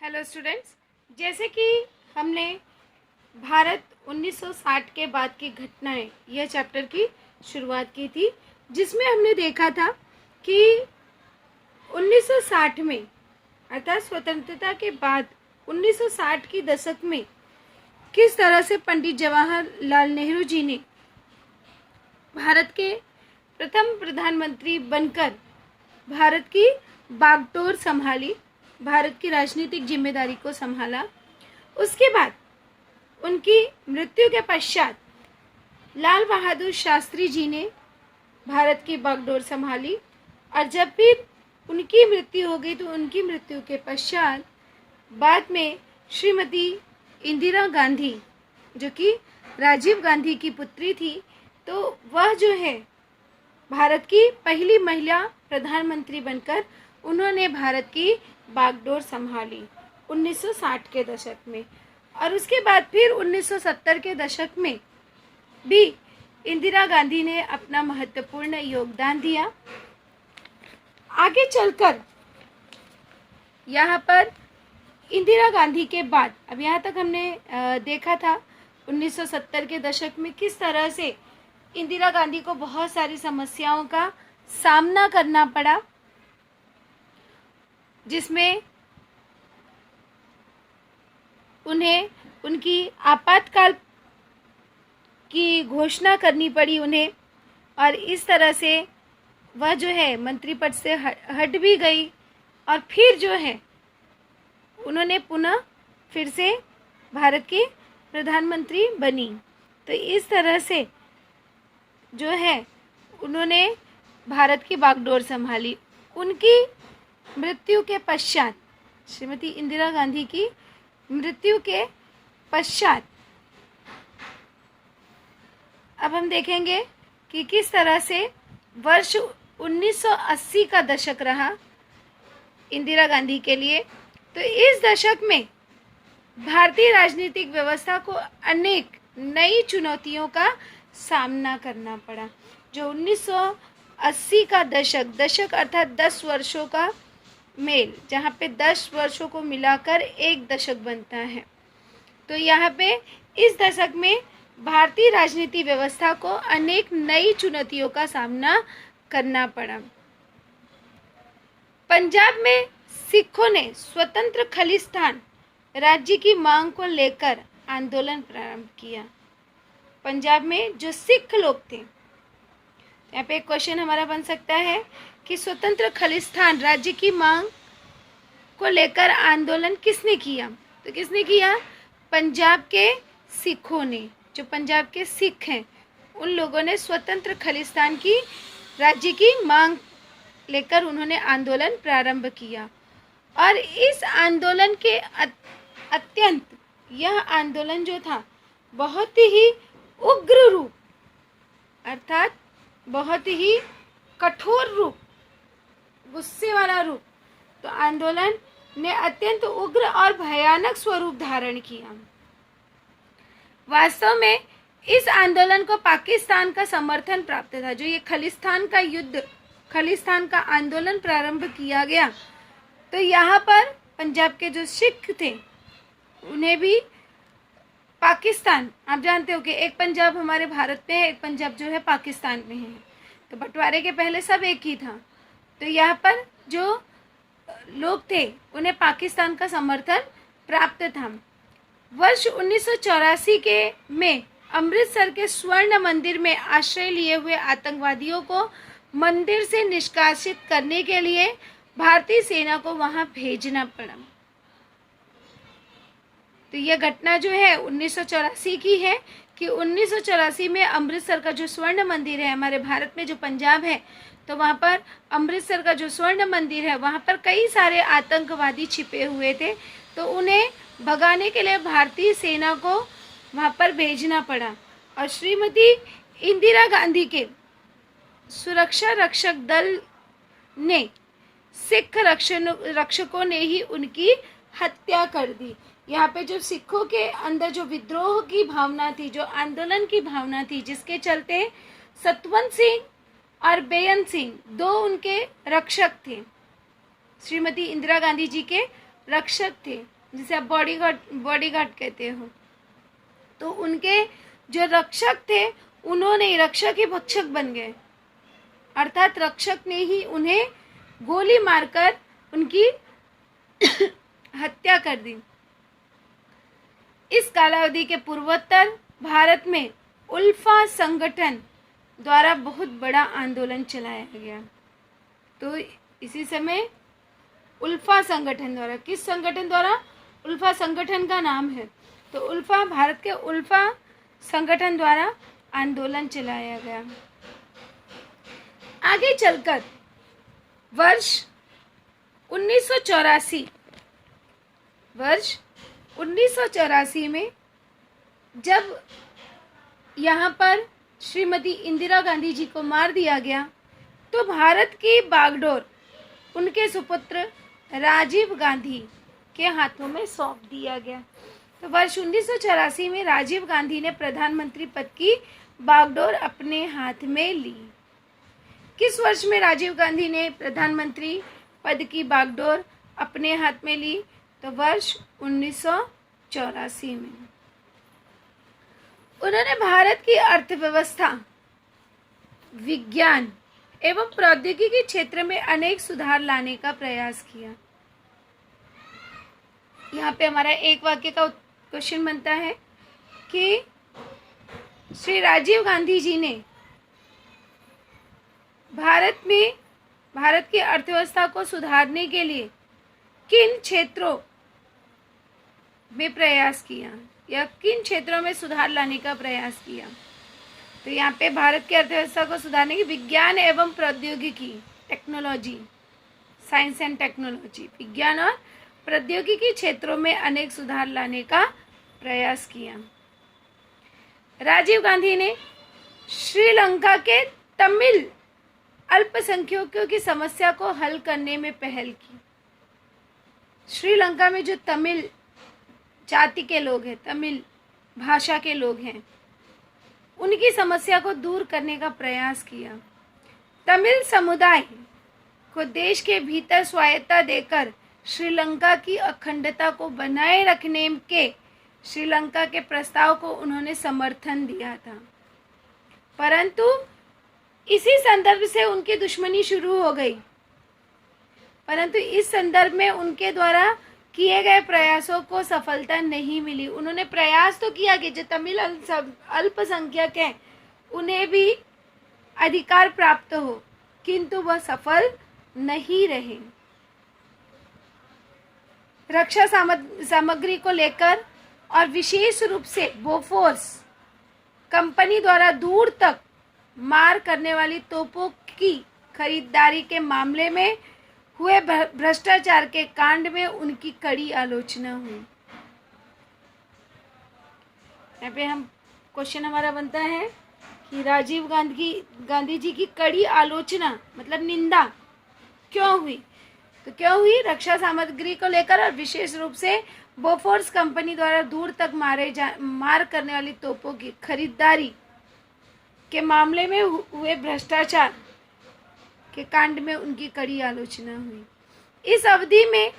Hello students, जैसे कि हमने भारत 1960 के बाद की घटनाएं यह चैप्टर की शुरुआत की थी, जिसमें हमने देखा था कि 1960 में अर्थात स्वतंत्रता के बाद 1960 की दशक में किस तरह से पंडित जवाहरलाल नेहरू जी ने भारत के प्रथम प्रधानमंत्री बनकर भारत की बागडोर संभाली, भारत की राजनीतिक जिम्मेदारी को संभाला। उसके बाद उनकी मृत्यु के पश्चात लाल बहादुर शास्त्री जी ने भारत की बागडोर संभाली, और जब फिर उनकी मृत्यु हो गई तो उनकी मृत्यु के पश्चात बाद में श्रीमती इंदिरा गांधी, जो कि राजीव गांधी की पुत्री थी, तो वह जो है भारत की पहली महिला प्रधानमंत्री बनकर उन्होंने भारत की बागडोर संभाली 1960 के दशक में। और उसके बाद फिर 1970 के दशक में भी इंदिरा गांधी ने अपना महत्वपूर्ण योगदान दिया। आगे चलकर यहाँ पर इंदिरा गांधी के बाद, अब यहाँ तक हमने देखा था 1970 के दशक में किस तरह से इंदिरा गांधी को बहुत सारी समस्याओं का सामना करना पड़ा, जिसमें उन्हें उनकी आपातकाल की घोषणा करनी पड़ी उन्हें, और इस तरह से वह जो है मंत्री पद से हट भी गई, और फिर जो है उन्होंने पुनः फिर से भारत की प्रधानमंत्री बनी। तो इस तरह से जो है उन्होंने भारत की बागडोर संभाली। उनकी मृत्यु के पश्चात, श्रीमती इंदिरा गांधी की मृत्यु के पश्चात अब हम देखेंगे कि किस तरह से वर्ष 1980 का दशक रहा इंदिरा गांधी के लिए। तो इस दशक में भारतीय राजनीतिक व्यवस्था को अनेक नई चुनौतियों का सामना करना पड़ा। जो 1980 का दशक अर्थात 10 वर्षों का मेल, जहाँ पे 10 वर्षों को मिलाकर एक दशक बनता है, तो यहाँ पे इस दशक में भारतीय राजनीति व्यवस्था को अनेक नई चुनौतियों का सामना करना पड़ा। पंजाब में सिखों ने स्वतंत्र खालिस्तान राज्य की मांग को लेकर आंदोलन प्रारंभ किया। पंजाब में जो सिख लोग थे, यहाँ पे एक क्वेश्चन हमारा बन सकता है कि स्वतंत्र खालिस्तान राज्य की मांग को लेकर आंदोलन किसने किया? तो किसने किया? पंजाब के सिखों ने। जो पंजाब के सिख हैं उन लोगों ने स्वतंत्र खालिस्तान की राज्य की मांग लेकर उन्होंने आंदोलन प्रारंभ किया। और इस आंदोलन के अत्यंत यह आंदोलन जो था बहुत ही उग्र रूप अर्थात बहुत ही कठोर रूप, गुस्से वाला रूप, तो आंदोलन ने अत्यंत उग्र और भयानक स्वरूप धारण किया। वास्तव में इस आंदोलन को पाकिस्तान का समर्थन प्राप्त था। जो ये खालिस्तान का युद्ध, खालिस्तान का आंदोलन प्रारंभ किया गया, तो यहाँ पर पंजाब के जो सिख थे उन्हें भी पाकिस्तान, आप जानते हो कि एक पंजाब हमारे भारत में है, एक पंजाब जो है पाकिस्तान में है, तो बंटवारे के पहले सब एक ही था। तो यहाँ पर जो लोग थे उन्हें पाकिस्तान का समर्थन प्राप्त था। वर्ष 1984 के में अमृतसर के स्वर्ण मंदिर में आश्रय लिए हुए आतंकवादियों को मंदिर से निष्कासित करने के लिए भारतीय सेना को वहां भेजना पड़ा। तो यह घटना जो है 1984 की है कि 1984 में अमृतसर का जो स्वर्ण मंदिर है, हमारे भारत में जो पंजाब है, तो वहाँ पर अमृतसर का जो स्वर्ण मंदिर है वहाँ पर कई सारे आतंकवादी छिपे हुए थे, तो उन्हें भगाने के लिए भारतीय सेना को वहाँ पर भेजना पड़ा। और श्रीमती इंदिरा गांधी के सुरक्षा रक्षक दल ने सिख रक्षकों ने ही उनकी हत्या कर दी। यहाँ पे जो सिखों के अंदर जो विद्रोह की भावना थी, जो आंदोलन की भावना थी, जिसके चलते सतवंत सिंह और बेअंत सिंह दो उनके रक्षक थे, श्रीमती इंदिरा गांधी जी के रक्षक थे, जिसे आप बॉडीगार्ड कहते हो। तो उनके जो रक्षक थे उन्होंने रक्षक ही भक्षक बन गए, अर्थात रक्षक ने ही उन्हें गोली मारकर उनकी हत्या कर दी। इस कालावधि के पूर्वोत्तर भारत में उल्फा संगठन द्वारा बहुत बड़ा आंदोलन चलाया गया। तो इसी समय उल्फा संगठन द्वारा, किस संगठन द्वारा? उल्फा संगठन का नाम है। तो उल्फा, भारत के उल्फा संगठन द्वारा आंदोलन चलाया गया। आगे चलकर वर्ष 1984 में जब यहाँ पर श्रीमती इंदिरा गांधी जी को मार दिया गया, तो भारत की बागडोर उनके सुपुत्र राजीव गांधी के हाथों में सौंप दिया गया। तो वर्ष 1984 में राजीव गांधी ने प्रधानमंत्री पद की बागडोर अपने हाथ में ली। किस वर्ष में राजीव गांधी ने प्रधानमंत्री पद की बागडोर अपने हाथ में ली? तो वर्ष 1984 में। उन्होंने भारत की अर्थव्यवस्था, विज्ञान एवं प्रौद्योगिकी क्षेत्र में अनेक सुधार लाने का प्रयास किया। यहाँ पे हमारा एक वाक्य का क्वेश्चन बनता है कि श्री राजीव गांधी जी ने भारत की अर्थव्यवस्था को सुधारने के लिए किन क्षेत्रों में प्रयास किया या किन क्षेत्रों में सुधार लाने का प्रयास किया? तो यहाँ पे भारत की अर्थव्यवस्था को सुधारने की विज्ञान एवं प्रौद्योगिकी, टेक्नोलॉजी, साइंस एंड टेक्नोलॉजी, विज्ञान और प्रौद्योगिकी क्षेत्रों में अनेक सुधार लाने का प्रयास किया। राजीव गांधी ने श्रीलंका के तमिल अल्पसंख्यकों की समस्या को हल करने में पहल की। श्रीलंका में जो तमिल जाति के लोग हैं, तमिल भाषा के लोग हैं, उनकी समस्या को दूर करने का प्रयास किया। तमिल समुदाय को देश के भीतर स्वायत्तता देकर श्रीलंका की अखंडता को बनाए रखने के श्रीलंका के प्रस्ताव को उन्होंने समर्थन दिया था, परंतु इसी संदर्भ से उनकी दुश्मनी शुरू हो गई। परंतु इस संदर्भ में उनके द्वारा किए गए प्रयासों को सफलता नहीं मिली। उन्होंने प्रयास तो किया कि जो तमिल अल्पसंख्यक हैं उन्हें भी अधिकार प्राप्त हो, किंतु वह सफल नहीं रहे। रक्षा सामग्री को लेकर और विशेष रूप से बोफोर्स कंपनी द्वारा दूर तक मार करने वाली तोपों की खरीदारी के मामले में हुए भ्रष्टाचार के कांड में उनकी कड़ी आलोचना हुई। यहाँ पे हम क्वेश्चन हमारा बनता है कि राजीव गांधी जी की कड़ी आलोचना मतलब निंदा क्यों हुई? तो क्यों हुई? रक्षा सामग्री को लेकर और विशेष रूप से बोफोर्स कंपनी द्वारा दूर तक मार करने वाली तोपों की खरीदारी के मामले में हुए भ्रष्टाचार के कांड में उनकी कड़ी आलोचना हुई। इस अवधि में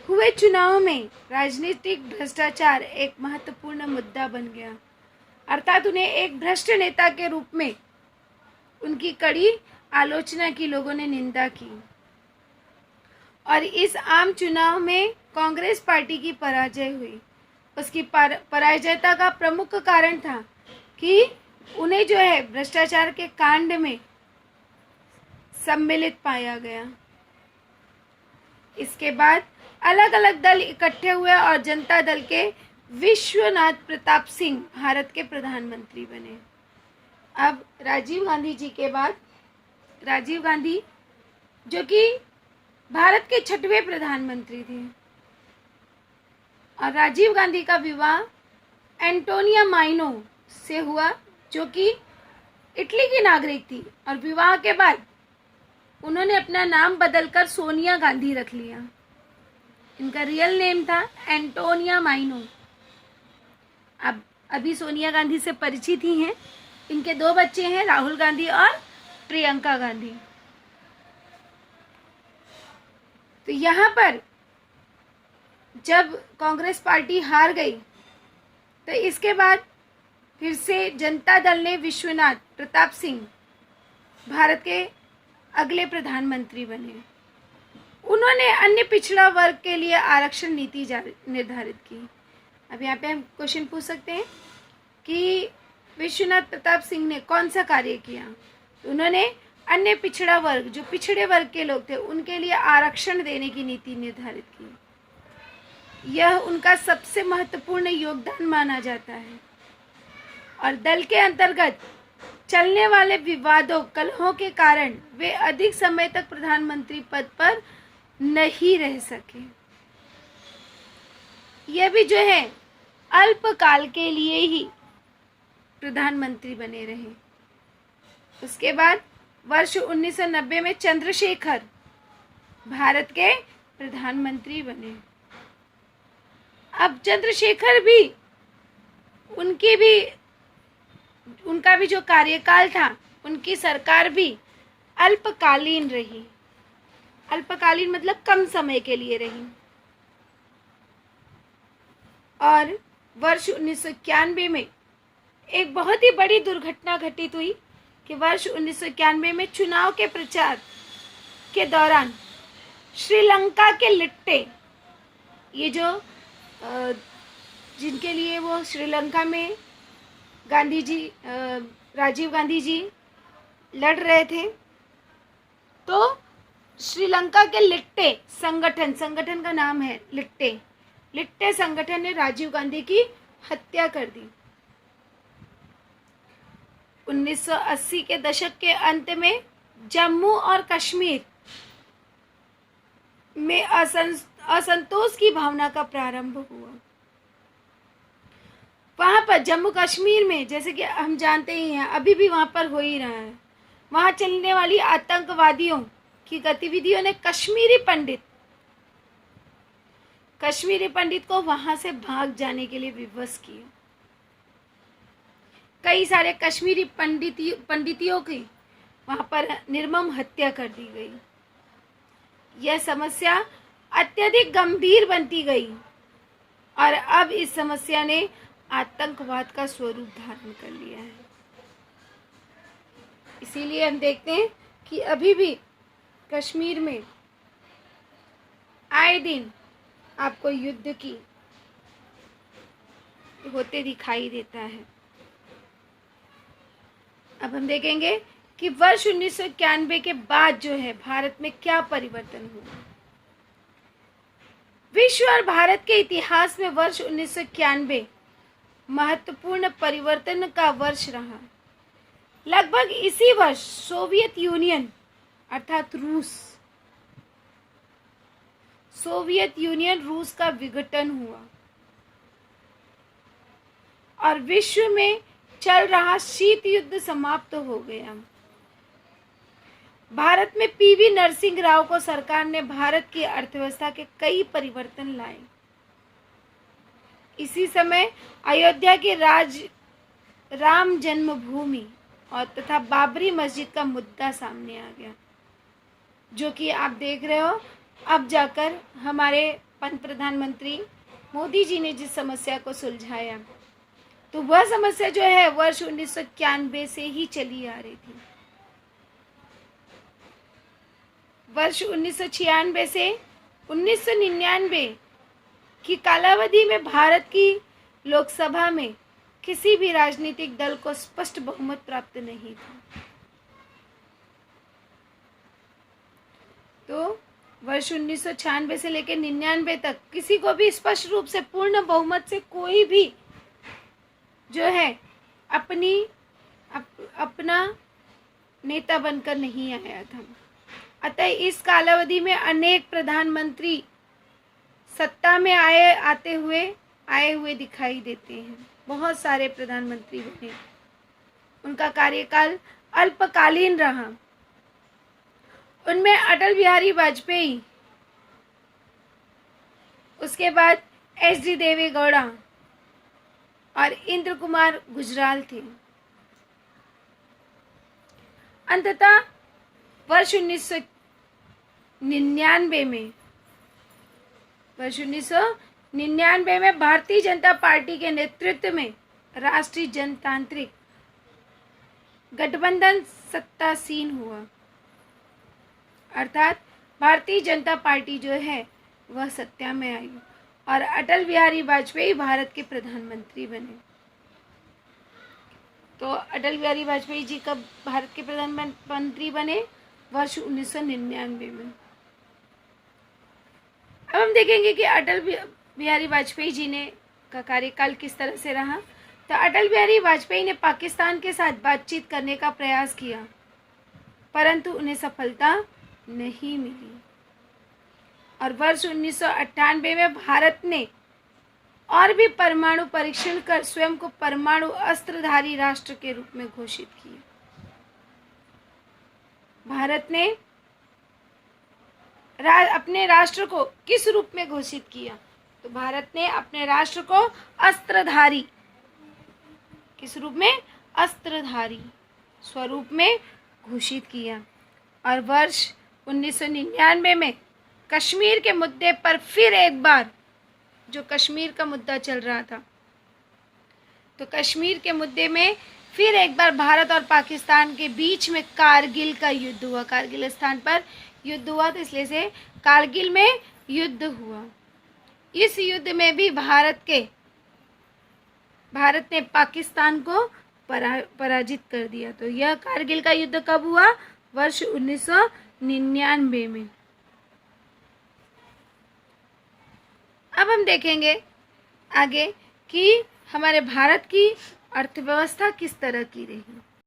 हुए चुनाव में राजनीतिक भ्रष्टाचार एक महत्वपूर्ण मुद्दा बन गया, अर्थात उन्हें एक भ्रष्ट नेता के रूप में उनकी कड़ी आलोचना की, लोगों ने निंदा की। और इस आम चुनाव में कांग्रेस पार्टी की पराजय हुई। उसकी पराजयता का प्रमुख कारण था कि उन्हें जो है भ्रष्टाचार के कांड में सम्मिलित पाया गया। इसके बाद अलग अलग दल इकट्ठे हुए और जनता दल के विश्वनाथ प्रताप सिंह भारत के प्रधानमंत्री बने। अब राजीव गांधी जी के बाद राजीव गांधी जो कि भारत के 6वें प्रधानमंत्री थे, और राजीव गांधी का विवाह एंटोनिया माइनो से हुआ जो कि इटली की नागरिक थी, और विवाह के बाद उन्होंने अपना नाम बदलकर सोनिया गांधी रख लिया। इनका रियल नेम था एंटोनिया माइनो। अब अभी सोनिया गांधी से परिचित ही हैं। इनके 2 बच्चे हैं, राहुल गांधी और प्रियंका गांधी। तो यहाँ पर जब कांग्रेस पार्टी हार गई तो इसके बाद फिर से जनता दल ने विश्वनाथ प्रताप सिंह भारत के अगले प्रधानमंत्री बने। उन्होंने अन्य पिछड़ा वर्ग के लिए आरक्षण नीति निर्धारित की। अब यहाँ पे हम क्वेश्चन पूछ सकते हैं कि विश्वनाथ प्रताप सिंह ने कौन सा कार्य किया। तो उन्होंने अन्य पिछड़ा वर्ग, जो पिछड़े वर्ग के लोग थे, उनके लिए आरक्षण देने की नीति निर्धारित की। यह उनका सबसे महत्वपूर्ण योगदान माना जाता है और दल के अंतर्गत चलने वाले विवादों, कलहों के कारण वे अधिक समय तक प्रधानमंत्री पद पर नहीं रह सके। यह भी जो है अल्पकाल के लिए ही प्रधानमंत्री बने रहे। उसके बाद वर्ष 1990 में चंद्रशेखर भारत के प्रधानमंत्री बने। अब चंद्रशेखर भी उनका भी जो कार्यकाल था, उनकी सरकार भी अल्पकालीन रही। अल्पकालीन मतलब कम समय के लिए रही। और वर्ष 1991 में एक बहुत ही बड़ी दुर्घटना घटित हुई कि वर्ष 1991 में चुनाव के प्रचार के दौरान श्रीलंका के लिट्टे, ये जो जिनके लिए वो श्रीलंका में गांधी जी, राजीव गांधी जी लड़ रहे थे, तो श्रीलंका के लिट्टे संगठन का नाम है लिट्टे संगठन ने राजीव गांधी की हत्या कर दी। 1980 के दशक के अंत में जम्मू और कश्मीर में असंतोष की भावना का प्रारंभ हुआ। वहां पर जम्मू कश्मीर में, जैसे कि हम जानते ही हैं, अभी भी वहां पर हो ही रहा है, वहां चलने वाली आतंकवादियों की गतिविधियों ने कश्मीरी पंडित को वहां से भाग जाने के लिए विवश किया। कई सारे कश्मीरी पंडितियों की वहां पर निर्मम हत्या कर दी गई। यह समस्या अत्यधिक गंभीर बनती गई और अब इस समस्या ने आतंकवाद का स्वरूप धारण कर लिया है। इसीलिए हम देखते हैं कि अभी भी कश्मीर में आए दिन आपको युद्ध की होते दिखाई देता है। अब हम देखेंगे कि वर्ष 1991 के बाद जो है भारत में क्या परिवर्तन हुआ। विश्व और भारत के इतिहास में वर्ष 1991 महत्वपूर्ण परिवर्तन का वर्ष रहा। लगभग इसी वर्ष सोवियत यूनियन अर्थात रूस का विघटन हुआ और विश्व में चल रहा शीत युद्ध समाप्त हो गया। भारत में पीवी नरसिंह राव को सरकार ने भारत की अर्थव्यवस्था के कई परिवर्तन लाए। इसी समय अयोध्या के राम जन्मभूमि और तथा बाबरी मस्जिद का मुद्दा सामने आ गया, जो कि आप देख रहे हो अब जाकर हमारे प्रधानमंत्री मोदी जी ने जिस समस्या को सुलझाया, तो वह समस्या जो है वर्ष 1991 से ही चली आ रही थी। वर्ष 1996 से 1999 की कालावधि में भारत की लोकसभा में किसी भी राजनीतिक दल को स्पष्ट बहुमत प्राप्त नहीं था। तो वर्ष 1996 से लेकर 99 तक किसी को भी स्पष्ट रूप से पूर्ण बहुमत से कोई भी जो है अपना नेता बनकर नहीं आया था। अतः इस कालावधि में अनेक प्रधानमंत्री सत्ता में आए हुए दिखाई देते हैं। बहुत सारे प्रधानमंत्री बने, उनका कार्यकाल अल्पकालीन रहा। उनमें अटल बिहारी वाजपेयी, उसके बाद एच.डी. देवे गौड़ा और इंद्र कुमार गुजराल थे। अंततः वर्ष 1999 1999 में भारतीय जनता पार्टी के नेतृत्व में राष्ट्रीय जनतांत्रिक गठबंधन सत्तासीन हुआ, अर्थात भारतीय जनता पार्टी जो है वह सत्ता में आई और अटल बिहारी वाजपेयी भारत के प्रधानमंत्री बने। तो अटल बिहारी वाजपेयी जी कब भारत के प्रधानमंत्री बने? वर्ष 1999 में। अब हम देखेंगे कि अटल बिहारी वाजपेयी जी ने का कार्यकाल किस तरह से रहा। तो अटल बिहारी वाजपेयी ने पाकिस्तान के साथ बातचीत करने का प्रयास किया, परंतु उन्हें सफलता नहीं मिली और वर्ष 1998 में भारत ने और भी परमाणु परीक्षण कर स्वयं को परमाणु अस्त्रधारी राष्ट्र के रूप में घोषित किया। भारत ने अपने राष्ट्र को किस रूप में घोषित किया? तो भारत ने अपने राष्ट्र को अस्त्रधारी, किस रूप में? अस्त्रधारी स्वरूप में घोषित किया और वर्ष 1999 में कश्मीर के मुद्दे पर फिर एक बार, जो कश्मीर का मुद्दा चल रहा था, तो कश्मीर के मुद्दे में फिर एक बार भारत और पाकिस्तान के बीच में कारगिल का युद्ध हुआ। कारगिल स्थान पर युद्ध हुआ, तो इसलिए से कारगिल में युद्ध हुआ। इस युद्ध में भी भारत ने पाकिस्तान को पराजित कर दिया। तो यह कारगिल का युद्ध कब हुआ? वर्ष 1999 में। अब हम देखेंगे आगे कि हमारे भारत की अर्थव्यवस्था किस तरह की रही।